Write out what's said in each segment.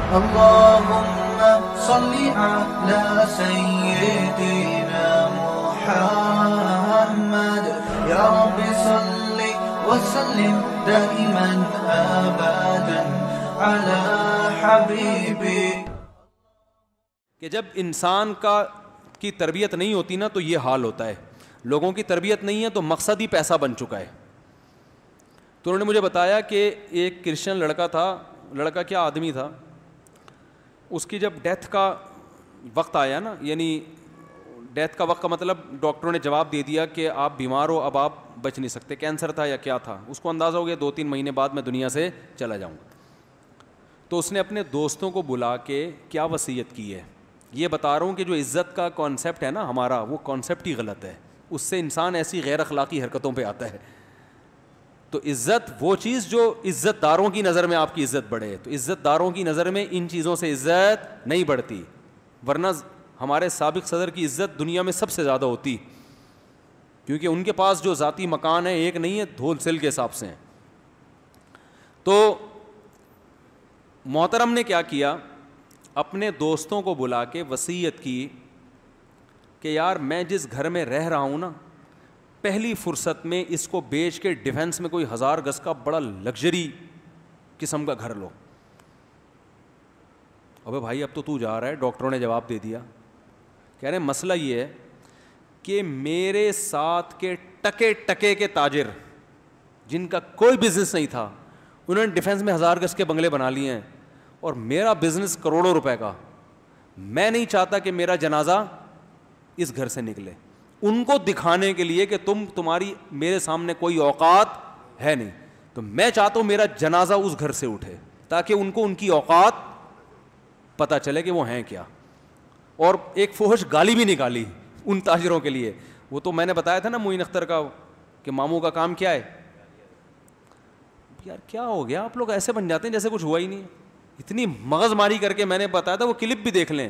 اللهم صل على سيدنا محمد يا رب صل وسلم دائما ابدا على حبيبي. کہ جب انسان کی تربیت نہیں ہوتی نا تو یہ حال ہوتا ہے. لوگوں کی تربیت نہیں ہے تو مقصد ہی پیسہ بن چکا ہے. تو انہوں نے مجھے بتایا کہ ایک کرسچن لڑکا تھا, لڑکا کیا آدمی تھا, اس کی جب ڈیتھ کا وقت آیا نا, یعنی ڈیتھ کا وقت کا مطلب ڈاکٹروں نے جواب دے دیا کہ آپ بیمار ہو, اب آپ بچ نہیں سکتے, کینسر تھا یا کیا تھا, اس کو اندازہ ہو گیا 2-3 مہینے بعد میں دنیا سے چلا جاؤں گا. تو اس نے اپنے دوستوں کو بلا کے کیا وصیت کی ہے. یہ بتا رہا ہوں کہ جو عزت کا کانسیپٹ ہے نا ہمارا, وہ کانسیپٹ ہی غلط ہے. اس سے انسان ایسی غیر اخلاقی حرکتوں پہ آتا ہے. تو عزت وہ چیز جو عزت داروں کی نظر میں آپ کی عزت بڑھے, تو عزت داروں کی نظر میں ان چیزوں سے عزت نہیں بڑھتی, ورنہ ہمارے سابق صدر کی عزت دنیا میں سب سے زیادہ ہوتی, کیونکہ ان کے پاس جو ذاتی مکان ہے ایک نہیں ہے, ہول سیل کے حساب سے ہیں. تو محترم نے کیا کیا, اپنے دوستوں کو بلا کے وصیت کی کہ یار میں جس گھر میں رہ رہا ہوں نا, پہلی فرصت میں اس کو بیچ کے ڈیفینس میں کوئی 1000 گز کا بڑا لگژری قسم کا گھر لو. ابے بھائی اب تو جا رہا ہے, ڈاکٹروں نے جواب دے دیا. کہہ رہے مسئلہ یہ ہے کہ میرے ساتھ کے ٹکے ٹکے کے تاجر جن کا کوئی بزنس نہیں تھا, انہوں نے ڈیفینس میں 1000 گز کے بنگلے بنا لیے ہیں, اور میرا بزنس کروڑوں روپے کا. میں نہیں چاہتا کہ میرا جنازہ اس گھر سے نکلے, ان کو دکھانے کے لیے کہ تمہاری میرے سامنے کوئی اوقات ہے نہیں, تو میں چاہتا ہوں میرا جنازہ اس گھر سے اٹھے تاکہ ان کو ان کی اوقات پتہ چلے کہ وہ ہیں کیا. اور ایک فحش گالی بھی نکالی ان تاجروں کے لیے. وہ تو میں نے بتایا تھا نا معین اختر کا کہ ماموں کا کام کیا ہے. یار کیا ہو گیا, آپ لوگ ایسے بن جاتے ہیں جیسے کچھ ہوا ہی نہیں. اتنی مغز ماری کر کے میں نے بتایا تھا, وہ کلپ بھی دیکھ لیں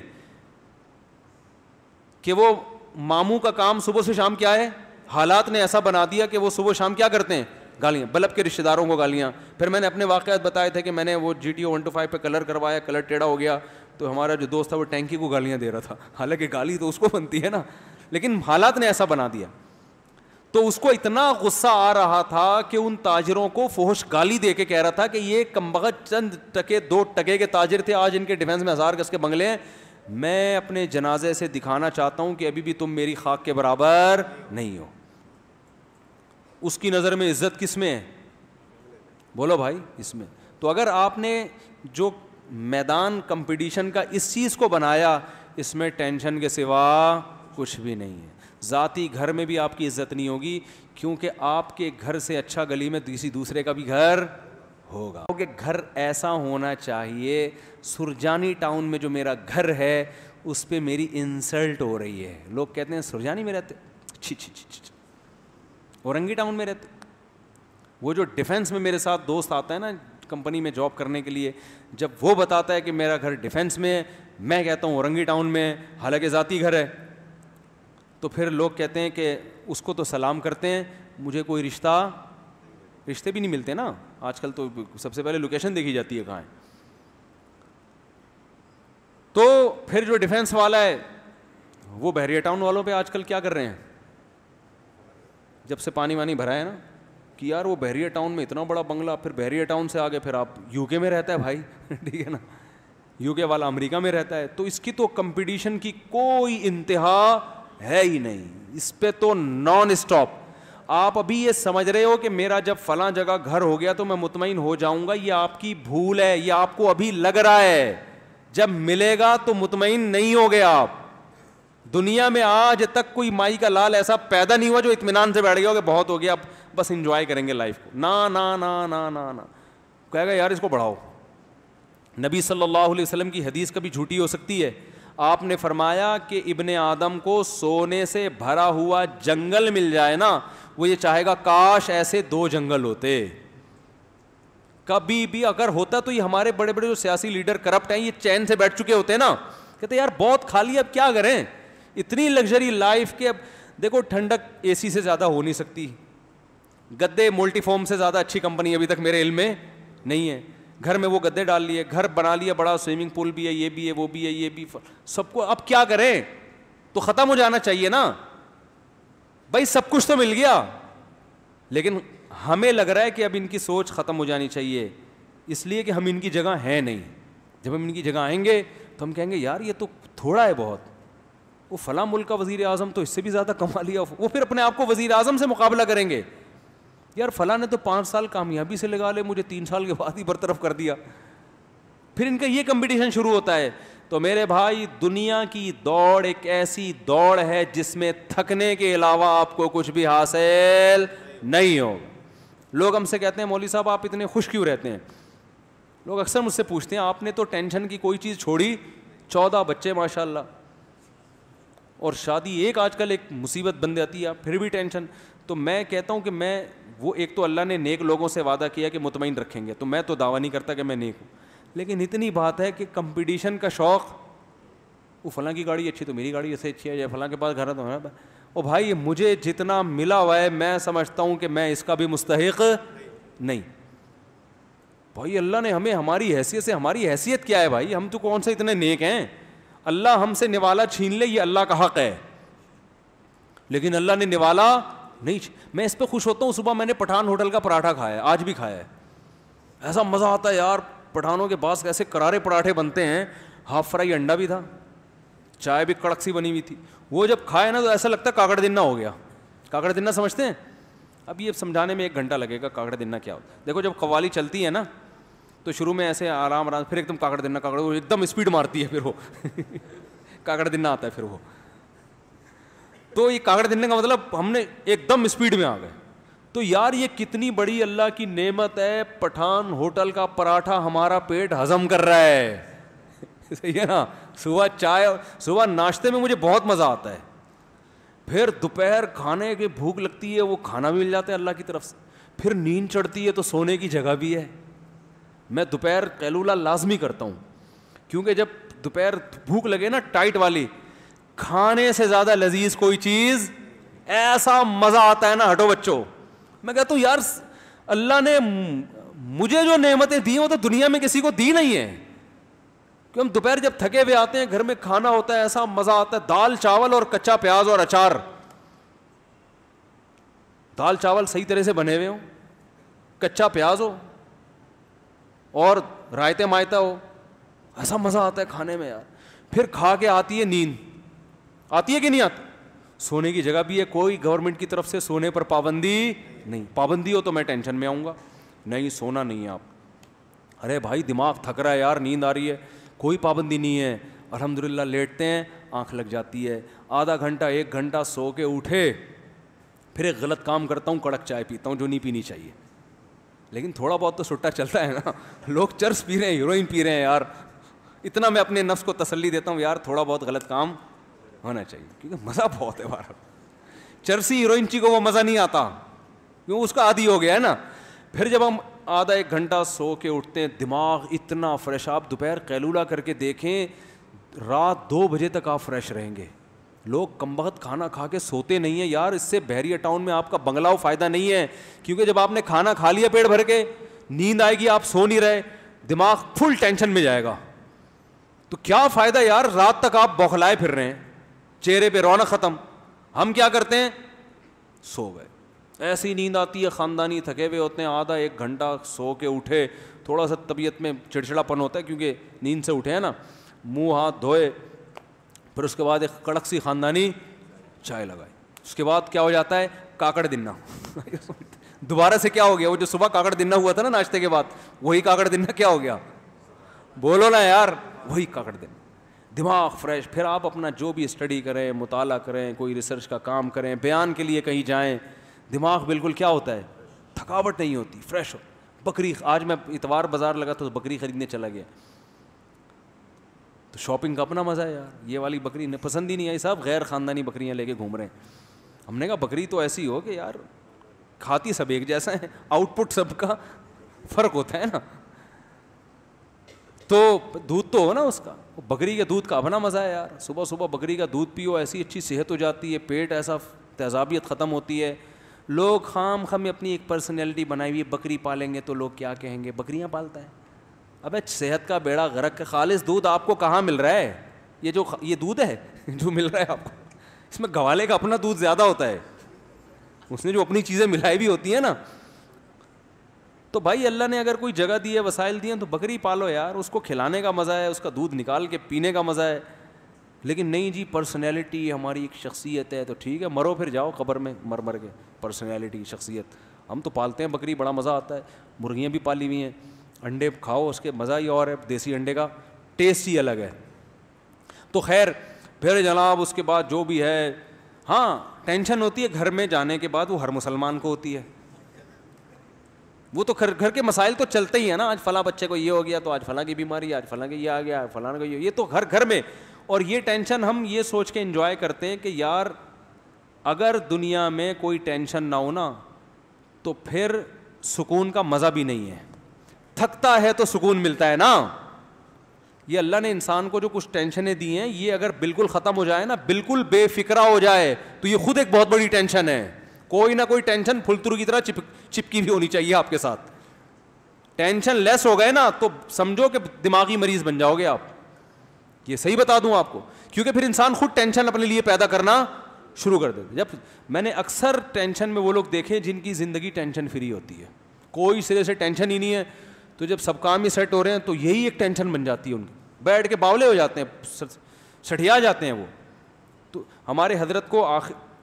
کہ وہ ماموں کا کام صبح سے شام کیا ہے. حالات نے ایسا بنا دیا کہ وہ صبح شام کیا کرتے ہیں, گالیاں, بلب کے رشتہ داروں کو گالیاں. پھر میں نے اپنے واقعات بتائے تھے کہ میں نے وہ GTO 125 پہ کلر کروایا, کلر ٹیڑھا ہو گیا, تو ہمارا جو دوست تھا وہ ٹینکی کو گالیاں دے رہا تھا, حالانکہ گالی تو اس کو بنتی ہے نا, لیکن حالات نے ایسا بنا دیا. تو اس کو اتنا غصہ آ رہا تھا کہ ان تاجروں کو فحش گالی دے کے کہہ رہا تھا کہ یہ کمبخت چند ٹکے 2 ٹکے کے تاجر تھے, آج ان کے ڈیفینس میں 1000 گز کے بنگلے ہیں. میں اپنے جنازے سے دکھانا چاہتا ہوں کہ ابھی بھی تم میری خاک کے برابر نہیں ہو. اس کی نظر میں عزت کس میں ہے, بولو بھائی, اس میں. تو اگر آپ نے جو میدان کمپٹیشن کا اس چیز کو بنایا, اس میں ٹینشن کے سوا کچھ بھی نہیں ہے. ذاتی گھر میں بھی آپ کی عزت نہیں ہوگی, کیونکہ آپ کے گھر سے اچھا گلی میں کسی دوسرے کا بھی گھر ہوگا. کہ گھر ایسا ہونا چاہیے, سرجانی ٹاؤن میں جو میرا گھر ہے اس پہ میری انسلٹ ہو رہی ہے. لوگ کہتے ہیں سرجانی میں رہتے, چھی چھی چھی چھی, اورنگی ٹاؤن میں رہتے. وہ جو ڈیفینس میں میرے ساتھ دوست آتا ہے نا کمپنی میں جاب کرنے کے لیے, جب وہ بتاتا ہے کہ میرا گھر ڈیفینس میں ہے, میں کہتا ہوں اورنگی ٹاؤن میں, حالانکہ ذاتی گھر ہے, تو پھر لوگ کہتے ہیں کہ اس کو تو سلام کرتے ہیں, مجھے کوئی رشتے بھی نہیں ملتے نا آج کل, تو سب سے پہلے لوکیشن دیکھی جاتی ہے کہاں ہے. تو پھر جو ڈیفینس والا ہے وہ بحریہ ٹاؤن والوں پہ آج کل کیا کر رہے ہیں, جب سے پانی وانی بھرا ہے نا, کہ یار وہ بحریہ ٹاؤن میں اتنا بڑا بنگلہ, پھر بحریہ ٹاؤن سے آگے پھر آپ UK میں رہتا ہے بھائی, ٹھیک ہے نا, UK والا امریکہ میں رہتا ہے. تو اس کی تو کمپٹیشن کی کوئی انتہا ہے ہی نہیں, اس پہ تو نان اسٹاپ. آپ ابھی یہ سمجھ رہے ہو کہ میرا جب فلاں جگہ گھر ہو گیا تو میں مطمئن ہو جاؤں گا, یہ آپ کی بھول ہے, یہ آپ کو ابھی لگ رہا ہے. جب ملے گا تو مطمئن نہیں ہو گیا آپ. دنیا میں آج تک کوئی مائی کا لال ایسا پیدا نہیں ہوا جو اطمینان سے بیٹھ گیا ہو کہ بہت ہو گیا اب بس انجوائے کریں گے لائف کو. نا نا نا نا نا نا, کہے گا یار اس کو بڑھاؤ. نبی صلی اللہ علیہ وسلم کی حدیث کبھی جھوٹی ہو سکتی ہے. آپ نے فرمایا کہ ابن آدم کو سونے سے بھرا ہوا جنگل مل جائے نا, وہ یہ چاہے گا کاش ایسے 2 جنگل ہوتے. کبھی بھی اگر ہوتا تو یہ ہمارے بڑے بڑے جو سیاسی لیڈر کرپٹ ہیں یہ چین سے بیٹھ چکے ہوتے نا, کہتے یار بہت کھا لیا اب کیا کریں, اتنی لگژری لائف کے. اب دیکھو ٹھنڈک AC سے زیادہ ہو نہیں سکتی, گدے ملٹی فارم سے زیادہ اچھی کمپنی ابھی تک میرے علم میں نہیں ہے, گھر میں وہ گدے ڈال لیے, گھر بنا لیا بڑا, سوئمنگ پول بھی ہے, یہ بھی ہے, وہ بھی ہے, یہ بھی, سب کو. اب کیا کریں, تو ختم ہو جانا چاہیے نا بھائی, سب کچھ تو مل گیا, لیکن ہمیں لگ رہا ہے کہ اب ان کی سوچ ختم ہو جانی چاہیے, اس لیے کہ ہم ان کی جگہ ہیں نہیں. جب ہم ان کی جگہ آئیں گے تو ہم کہیں گے یار یہ تو تھوڑا ہے بہت, وہ فلاں ملک کا وزیر اعظم تو اس سے بھی زیادہ کما لیا, وہ پھر اپنے آپ کو وزیر اعظم سے مقابلہ کریں گے, یار فلاں نے تو 5 سال کامیابی سے لگا لے, مجھے 3 سال کے بعد ہی برطرف کر دیا. پھر ان کا یہ کمپٹیشن شروع ہوتا ہے. تو میرے بھائی, دنیا کی دوڑ ایک ایسی دوڑ ہے جس میں تھکنے کے علاوہ آپ کو کچھ بھی حاصل نہیں ہو. لوگ ہم سے کہتے ہیں مولوی صاحب آپ اتنے خوش کیوں رہتے ہیں؟ لوگ اکثر مجھ سے پوچھتے ہیں آپ نے تو ٹینشن کی کوئی چیز چھوڑی, 14 بچے ماشاء اللہ, اور شادی ایک آج کل ایک مصیبت بن جاتی ہے, پھر بھی ٹینشن. تو میں کہتا ہوں کہ میں وہ, ایک تو اللہ نے نیک لوگوں سے وعدہ کیا کہ مطمئن رکھیں گے, تو میں تو دعویٰ نہیں کرتا کہ میں نیک ہوں, لیکن اتنی بات ہے کہ کمپٹیشن کا شوق, وہ فلاں کی گاڑی اچھی تو میری گاڑی ایسے اچھی ہے, یا فلاں کے پاس گھر ہے تو ہے. او بھائی, مجھے جتنا ملا ہوا ہے میں سمجھتا ہوں کہ میں اس کا بھی مستحق نہیں. بھائی اللہ نے ہمیں ہماری حیثیت سے, ہماری حیثیت کیا ہے بھائی, ہم تو کون سے اتنے نیک ہیں, اللہ ہم سے نوالا چھین لے یہ اللہ کا حق ہے, لیکن اللہ نے نوالا نہیں. میں اس پہ خوش ہوتا ہوں, صبح میں نے پٹھان ہوٹل کا پراٹھا کھایا ہے, آج بھی کھایا ہے, ایسا مزہ آتا ہے یار. پٹھانوں کے پاس ایسے کرارے پراٹھے بنتے ہیں, ہاف فرائی انڈا بھی تھا, چائے بھی کڑک سی بنی ہوئی تھی. وہ جب کھائے نا تو ایسا لگتا ہے کاکڑ دنہ ہو گیا. کاکڑ دنہ سمجھتے ہیں؟ اب یہ سمجھانے میں 1 گھنٹہ لگے گا کاکڑ دنہ کیا ہوتا ہے. دیکھو جب قوالی چلتی ہے نا تو شروع میں ایسے آرام آرام, پھر ایک دم کاکڑ دنہ, کاکڑ ایک دم اسپیڈ مارتی ہے, پھر وہ کاکڑ دنہ آتا ہے پھر وہ. تو یہ کاکڑ دنہ کا مطلب ہم نے ایک دم اسپیڈ میں آ گئے. تو یار یہ کتنی بڑی اللہ کی نعمت ہے, پٹھان ہوٹل کا پراٹھا ہمارا پیٹ ہضم کر رہا ہے, صحیح ہے نا. صبح چائے, صبح ناشتے میں مجھے بہت مزہ آتا ہے, پھر دوپہر کھانے کی بھوک لگتی ہے, وہ کھانا بھی مل جاتا ہے اللہ کی طرف سے, پھر نیند چڑھتی ہے تو سونے کی جگہ بھی ہے. میں دوپہر قیلولہ لازمی کرتا ہوں, کیونکہ جب دوپہر بھوک لگے نا ٹائٹ والی, کھانے سے زیادہ لذیذ کوئی چیز, ایسا مزہ آتا ہے نا, ہٹو بچوں. میں کہتا ہوں یار اللہ نے مجھے جو نعمتیں دی وہ تو دنیا میں کسی کو دی نہیں ہے. کہ ہم دوپہر جب تھکے ہوئے آتے ہیں, گھر میں کھانا ہوتا ہے, ایسا مزہ آتا ہے, دال چاول اور کچا پیاز اور اچار, دال چاول صحیح طرح سے بنے ہوئے ہوں, کچا پیاز ہو اور رائتے مائتا ہو, ایسا مزہ آتا ہے کھانے میں یار. پھر کھا کے آتی ہے نیند, آتی ہے کہ نہیں آتی, سونے کی جگہ بھی ہے, کوئی گورنمنٹ کی طرف سے سونے پر پابندی نہیں. پابندی ہو تو میں ٹینشن میں آؤں گا, نہیں سونا نہیں ہے آپ. ارے بھائی دماغ تھک رہا ہے یار, نیند آ رہی ہے, کوئی پابندی نہیں ہے, الحمدللہ لیٹتے ہیں, آنکھ لگ جاتی ہے, آدھا گھنٹہ 1 گھنٹہ سو کے اٹھے, پھر ایک غلط کام کرتا ہوں, کڑک چائے پیتا ہوں جو نہیں پینی چاہیے, لیکن تھوڑا بہت تو سٹا چلتا ہے نا. لوگ چرس پی رہے ہیں, ہیروئن پی رہے ہیں یار, اتنا میں اپنے نفس کو تسلی دیتا ہوں یار تھوڑا بہت غلط کام ہونا چاہیے, کیونکہ مزہ بہت ہے بار. چرسی ہیروئن چی کو وہ مزہ نہیں آتا, کیوں اس کا عادی ہو گیا ہے نا. پھر جب ہم آدھا 1 گھنٹہ سو کے اٹھتے ہیں, دماغ اتنا فریش, آپ دوپہر قیلولہ کر کے دیکھیں, رات 2 بجے تک آپ فریش رہیں گے. لوگ کمبخت کھانا کھا کے سوتے نہیں ہیں یار, اس سے بحریہ ٹاؤن میں آپ کا بنگلہ فائدہ نہیں ہے, کیونکہ جب آپ نے کھانا کھا لیا پیٹ بھر کے, نیند آئے گی, آپ سو نہیں رہے, دماغ فل ٹینشن میں جائے گا. تو کیا فائدہ یار, رات تک آپ بوکھلائے پھر رہے ہیں, چہرے پہ رونق ختم. ہم کیا کرتے ہیں, سو گئے, ایسی نیند آتی ہے, خاندانی تھکے ہوئے ہوتے ہیں, آدھا 1 گھنٹہ سو کے اٹھے, تھوڑا سا طبیعت میں چڑچڑا پن ہوتا ہے کیونکہ نیند سے اٹھے ہیں نا, منہ ہاتھ دھوئے, پھر اس کے بعد ایک کڑک سی خاندانی چائے لگائی, اس کے بعد کیا ہو جاتا ہے, کاکڑ دنہ. دوبارہ سے کیا ہو گیا, وہ جو صبح کاکڑ دنہ ہوا تھا نا ناشتے کے بعد, وہی کاکڑ دنہ کیا ہو گیا, بولو نا یار, وہی کاکڑ دنہ. دماغ فریش, پھر آپ اپنا جو بھی اسٹڈی کریں, مطالعہ کریں, کوئی ریسرچ کا کام کریں, بیان کے لیے کہیں جائیں, دماغ بالکل کیا ہوتا ہے, تھکاوٹ نہیں ہوتی, فریش ہو. بکری, آج میں اتوار بازار لگا تو بکری خریدنے چلا گیا, تو شاپنگ کا اپنا مزہ ہے یار. یہ والی بکری پسند ہی نہیں آئی صاحب, غیر خاندانی بکریاں لے کے گھوم رہے ہیں. ہم نے کہا بکری تو ایسی ہو کہ یار کھاتی سب ایک جیسا ہے, آؤٹ پٹ سب کا فرق ہوتا ہے نا, تو دودھ تو ہو نا اس کا. بکری کے دودھ کا اپنا مزہ ہے یار, صبح صبح بکری کا دودھ پیو, ایسی اچھی صحت ہو جاتی ہے, پیٹ ایسا تیزابیت ختم ہوتی ہے. لوگ خام خام اپنی ایک پرسنالٹی بنائی ہوئی ہے, بکری پالیں گے تو لوگ کیا کہیں گے, بکریاں پالتا ہے, ابے صحت کا بیڑا غرق. خالص دودھ آپ کو کہاں مل رہا ہے؟ یہ دودھ ہے جو مل رہا ہے آپ کو, اس میں گوالے کا اپنا دودھ زیادہ ہوتا ہے, اس نے جو اپنی چیزیں ملائی بھی ہوتی ہیں نا. تو بھائی اللہ نے اگر کوئی جگہ دی ہے, وسائل دیے ہیں, تو بکری پالو یار, اس کو کھلانے کا مزہ ہے, اس کا دودھ نکال کے پینے کا مزہ ہے. لیکن نہیں جی پرسنالٹی ہماری ایک شخصیت ہے, تو ٹھیک ہے مرو پھر جاؤ قبر میں مر کے. پرسنالٹی شخصیت, ہم تو پالتے ہیں بکری, بڑا مزہ آتا ہے. مرغیاں بھی پالی ہوئی ہیں, انڈے کھاؤ, اس کے مزہ ہی اور ہے, دیسی انڈے کا ٹیسٹ ہی الگ ہے. تو خیر پھر جناب اس کے بعد جو بھی ہے, ہاں ٹینشن ہوتی ہے گھر میں جانے کے بعد, وہ ہر مسلمان کو ہوتی ہے. وہ تو گھر کے مسائل تو چلتے ہی ہیں نا, آج فلاں بچے کو یہ ہو گیا, تو آج فلاں کی بیماری, آج فلاں کے یہ آ گیا, فلاں کا یہ تو گھر میں. اور یہ ٹینشن ہم یہ سوچ کے انجوائے کرتے ہیں کہ یار اگر دنیا میں کوئی ٹینشن نہ ہو نا تو پھر سکون کا مزہ بھی نہیں ہے. تھکتا ہے تو سکون ملتا ہے نا. یہ اللہ نے انسان کو جو کچھ ٹینشنیں دی ہیں, یہ اگر بالکل ختم ہو جائے نا, بالکل بے فکرہ ہو جائے, تو یہ خود ایک بہت بڑی ٹینشن ہے. کوئی نہ کوئی ٹینشن پھلترو کی طرح چپکی بھی ہونی چاہیے آپ کے ساتھ. ٹینشن لیس ہو گئے نا تو سمجھو کہ دماغی مریض بن جاؤ گے آپ. یہ صحیح بتا دوں آپ کو, کیونکہ پھر انسان خود ٹینشن اپنے لیے پیدا کرنا شروع کر دیتے. جب میں نے اکثر ٹینشن میں وہ لوگ دیکھے جن کی زندگی ٹینشن فری ہوتی ہے, کوئی سرے سے ٹینشن ہی نہیں ہے, تو جب سب کام ہی سیٹ ہو رہے ہیں تو یہی ایک ٹینشن بن جاتی ہے ان کی, بیٹھ کے باولے ہو جاتے ہیں, سٹھیا جاتے ہیں وہ. تو ہمارے حضرت کو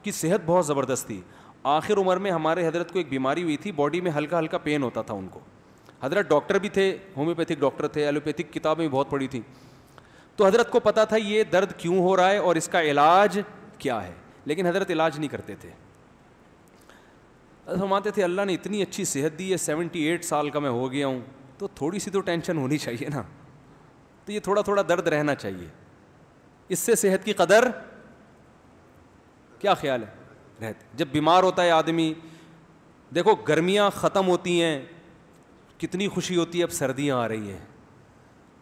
کی صحت بہت زبردست تھی. آخر عمر میں ہمارے حضرت کو ایک بیماری ہوئی تھی, باڈی میں ہلکا ہلکا پین ہوتا تھا ان کو. حضرت ڈاکٹر بھی تھے, ہومیوپیتھک ڈاکٹر تھے, ایلوپیتھک کتابیں بھی بہت پڑھی تھیں. تو حضرت کو پتہ تھا یہ درد کیوں ہو رہا ہے اور اس کا علاج کیا ہے, لیکن حضرت علاج نہیں کرتے تھے. فرماتے تھے اللہ نے اتنی اچھی صحت دی ہے, 78 سال کا میں ہو گیا ہوں, تو تھوڑی سی تو ٹینشن ہونی چاہیے نا, تو یہ تھوڑا تھوڑا درد رہنا چاہیے, اس سے صحت کی قدر. کیا خیال ہے رہتے جب بیمار ہوتا ہے آدمی. دیکھو گرمیاں ختم ہوتی ہیں, کتنی خوشی ہوتی ہے, اب سردیاں آ رہی ہیں.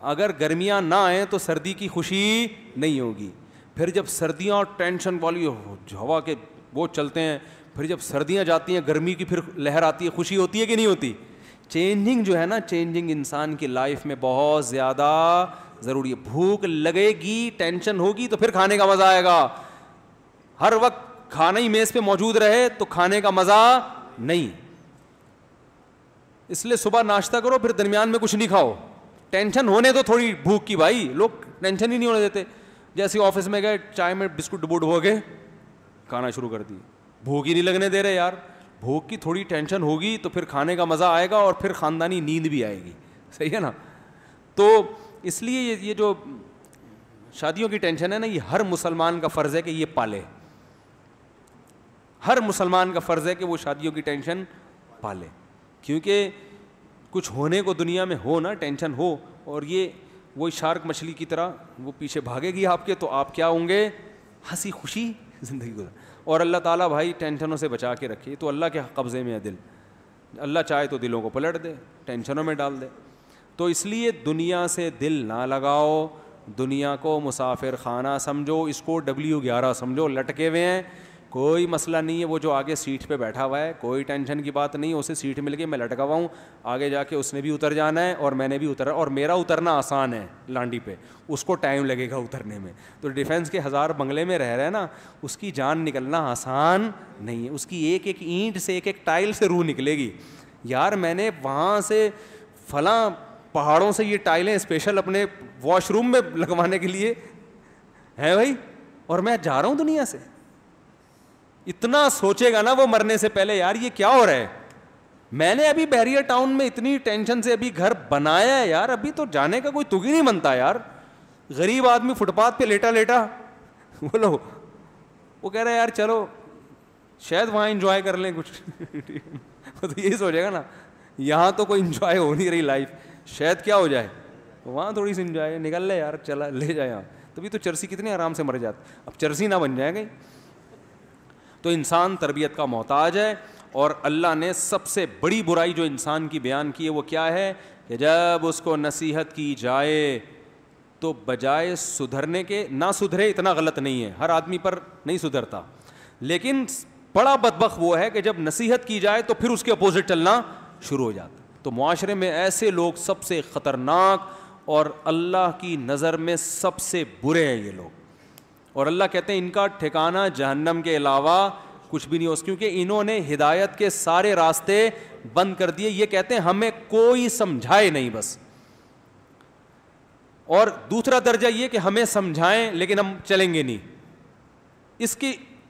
اگر گرمیاں نہ آئیں تو سردی کی خوشی نہیں ہوگی. پھر جب سردیاں ٹینشن والی ہوا کے وہ چلتے ہیں, پھر جب سردیاں جاتی ہیں گرمی کی پھر لہر آتی ہے, خوشی ہوتی ہے کہ نہیں ہوتی. چینجنگ جو ہے نا, چینجنگ انسان کی لائف میں بہت زیادہ ضروری ہے. بھوک لگے گی, ٹینشن ہوگی تو پھر کھانے کا مزہ آئے گا. ہر وقت کھانا ہی میز پہ موجود رہے تو کھانے کا مزہ نہیں. اس لیے صبح ناشتہ کرو, پھر درمیان میں کچھ نہیں کھاؤ. ٹینشن ہونے تو تھوڑی بھوک کی, بھائی لوگ ٹینشن ہی نہیں ہونے دیتے. جیسے آفس میں گئے, چائے میں بسکٹ ڈبو ڈبو کے کھانا شروع کر دی, بھوک ہی نہیں لگنے دے رہے یار. بھوک کی تھوڑی ٹینشن ہوگی تو پھر کھانے کا مزہ آئے گا اور پھر خاندانی نیند بھی آئے گی. صحیح ہے نا. تو اس لیے یہ جو شادیوں کی ٹینشن ہے نا, یہ ہر مسلمان کا فرض ہے کہ یہ پالے. ہر مسلمان کا فرض ہے کہ وہ شادیوں کی ٹینشن پالے, کیونکہ کچھ ہونے کو دنیا میں ہو نا, ٹینشن ہو, اور یہ وہی شارک مچھلی کی طرح وہ پیچھے بھاگے گی آپ کے, تو آپ کیا ہوں گے, ہنسی خوشی زندگی گزار. اور اللہ تعالیٰ بھائی ٹینشنوں سے بچا کے رکھے. تو اللہ کے قبضے میں ہے دل, اللہ چاہے تو دلوں کو پلٹ دے, ٹینشنوں میں ڈال دے. تو اس لیے دنیا سے دل نہ لگاؤ, دنیا کو مسافر خانہ سمجھو, اس کو W11 سمجھو, لٹکے ہوئے ہیں, کوئی مسئلہ نہیں ہے. وہ جو آگے سیٹ پہ بیٹھا ہوا ہے, کوئی ٹینشن کی بات نہیں, اسے سیٹ مل گئی, میں لٹکا ہوا ہوں, آگے جا کے اس نے بھی اتر جانا ہے اور میں نے بھی اترا, اور میرا اترنا آسان ہے لانڈی پہ, اس کو ٹائم لگے گا اترنے میں. تو ڈیفینس کے 1000 بنگلے میں رہ رہے ہیں نا, اس کی جان نکلنا آسان نہیں ہے. اس کی ایک ایک اینٹ سے, ایک ایک ٹائل سے روح نکلے گی. یار میں نے وہاں سے فلاں پہاڑوں سے یہ ٹائلیں اسپیشل اپنے واش روم میں لگوانے کے لیے ہے بھائی, اور میں جا رہا ہوں دنیا سے. اتنا سوچے گا نا وہ مرنے سے پہلے, یار یہ کیا ہو رہا ہے. میں نے ابھی بحریہ ٹاؤن میں اتنی ٹینشن سے ابھی گھر بنایا ہے یار, ابھی تو جانے کا کوئی تگ ہی نہیں بنتا یار. غریب آدمی فٹ پاتھ پہ لیٹا لیٹا بولو, وہ کہہ رہا ہے یار چلو شاید وہاں انجوائے کر لیں کچھ. تو یہی سوچے گا نا, یہاں تو کوئی انجوائے ہو نہیں رہی لائف, شاید کیا ہو جائے وہاں تھوڑی سی انجوائے, نکل لے یار, چلا لے جائے یہاں. تبھی تو چرسی کتنے آرام سے مر جاتے, اب چرسی نہ بن جائے گا. تو انسان تربیت کا محتاج ہے, اور اللہ نے سب سے بڑی برائی جو انسان کی بیان کی ہے وہ کیا ہے کہ جب اس کو نصیحت کی جائے تو بجائے سدھرنے کے نہ سدھرے. اتنا غلط نہیں ہے, ہر آدمی پر نہیں سدھرتا, لیکن بڑا بدبخت وہ ہے کہ جب نصیحت کی جائے تو پھر اس کے اپوزٹ چلنا شروع ہو جاتا. تو معاشرے میں ایسے لوگ سب سے خطرناک اور اللہ کی نظر میں سب سے برے ہیں یہ لوگ, اور اللہ کہتے ہیں ان کا ٹھکانہ جہنم کے علاوہ کچھ بھی نہیں ہو, کیونکہ انہوں نے ہدایت کے سارے راستے بند کر دیے. یہ کہتے ہیں ہمیں کوئی سمجھائے نہیں بس, اور دوسرا درجہ یہ کہ ہمیں سمجھائیں لیکن ہم چلیں گے نہیں.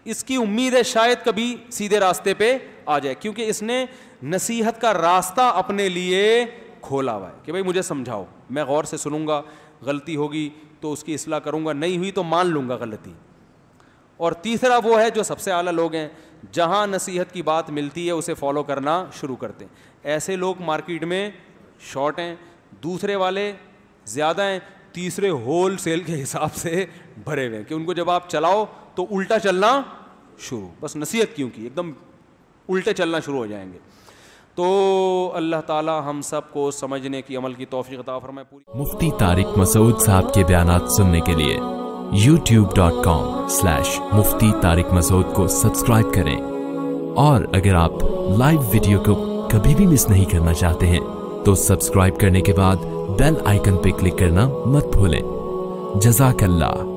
اس کی امید ہے شاید کبھی سیدھے راستے پہ آ جائے, کیونکہ اس نے نصیحت کا راستہ اپنے لیے کھولا ہوا ہے کہ بھائی مجھے سمجھاؤ, میں غور سے سنوں گا, غلطی ہوگی تو اس کی اصلاح کروں گا, نہیں ہوئی تو مان لوں گا غلطی. اور تیسرا وہ ہے جو سب سے اعلیٰ لوگ ہیں, جہاں نصیحت کی بات ملتی ہے اسے فالو کرنا شروع کرتے ہیں. ایسے لوگ مارکیٹ میں شارٹ ہیں, دوسرے والے زیادہ ہیں, تیسرے ہول سیل کے حساب سے بھرے ہوئے ہیں کہ ان کو جب آپ چلاؤ تو الٹا چلنا شروع, بس نصیحت کیوں کی, ایک دم الٹے چلنا شروع ہو جائیں گے. تو اللہ تعالی ہم سب کو سمجھنے کی عمل کی توفیق عطا فرمائے. پوری مفتی طارق مسعود صاحب کے بیانات سننے کے لیے youtube.com/مفتی طارق مسعود کو سبسکرائب کریں, اور اگر آپ لائیو ویڈیو کو کبھی بھی مس نہیں کرنا چاہتے ہیں تو سبسکرائب کرنے کے بعد بیل آئیکن پہ کلک کرنا مت بھولیں. جزاک اللہ.